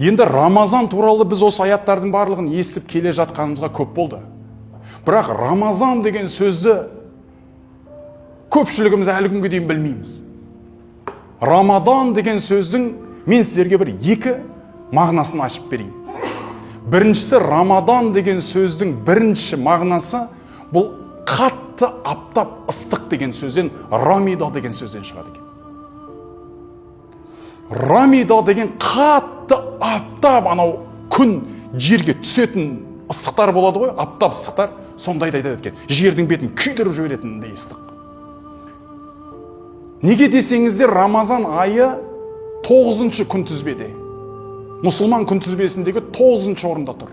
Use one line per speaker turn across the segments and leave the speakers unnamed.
Енді Рамазан туралы біз осы аяттардың барлығын естіп келе жатқанымызға көп болды. Бірақ Рамазан деген сөзді көпшілігіміз әлі күнге дейін білмейміз. Рамадан деген сөздің мен сіздерге бір екі мағынасын ашып берейін. Біріншісі, Рамадан деген сөздің бірінші мағынасы бұл қатты аптап ыстық деген сөзден, рамида деген сөзден шығады екен. Рамида деген қатты аптап анау күн жерге түсетін ыстықтар болады ғой, аптап ыстықтар, сондайды айтады екен. Жердің бетін күйдіріп жіберетіндей ыстық. Неге десеңіздер, Рамазан айы 9-шы күнтізбеде. Мұсылман күнтізбесіндегі 9-шы орында тұр.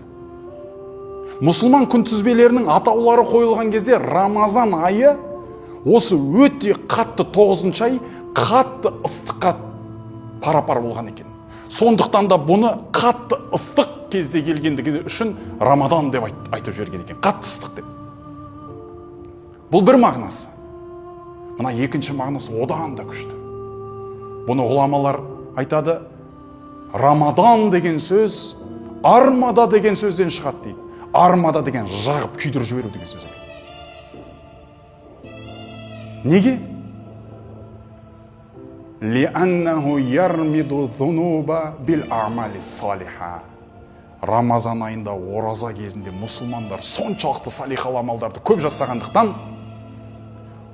Мұсылман күнтізбелерінің атаулары қойылған кезде Рамазан айы осы өте қатты 9-шы ай қатты ыстыққа пара-пар болған екен. Сондықтан да бұны қатты ыстық кезде келгендігі үшін Рамадан деп айтып жіберген екен. Қатты ыстық деп. Бұл бір мағынасы. Мына екінші мағынасы одан да күшті. Бұны ғұламалар айтады, Рамадан деген сөз армада деген сөзден шығады дейді. Армада деген жағып күйдіріп жіберу деген сөз. Неге? Лианнаху ярмиду зунуба бил амали салиха. Рамазан айында ораза кезінде мұсылмандар соншалықты салихалы амалдарды көп жасағандықтан,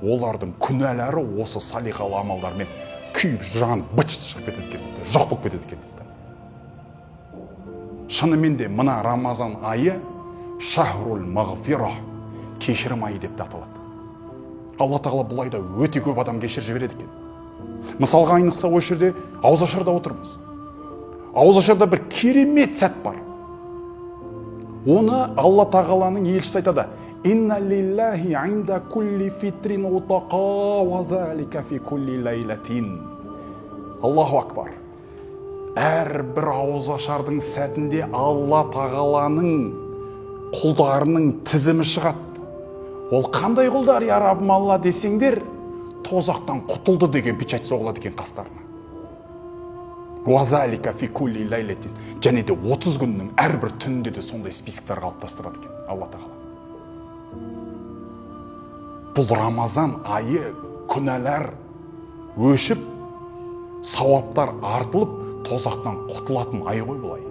олардың күнәлары осы салихалы амалдармен күйіп жанып быт шығып кетеді екен, жоқ болып кетеді екен. Шынымен де мына Рамазан айы шахрул мағфира, кешірім айы деп аталады. Алла тағала бұл айда өте көп адам кешіріп жібереді екен. Мысалға айнықса осы жерде ауызашарда отырмыз. Ауызашарда бір керемет сәт бар. Оны Алла тағаланың елшісі айтады. Инна лиллахи инда кулли фитрин утақа ва залика фи кулли лайлатин. Аллаху акбар. Әрбір ауызашардың сәтінде Алла тағаланың құлдарының тізімі шығады. Ол қандай құлдар, я Раббым Алла десеңдер, тозақтан құтылды деген печать соғылады екен қастарына. Уазалика фи кулли лайлатин. Және де 30 күннің әрбір түнінде де сондай списоктар қалыптастырады екен Алла тағала. Бұл Рамазан айы күнәлар өшіп, сауаптар артылып, тозақтан құтылатын ай ғой бұл ай.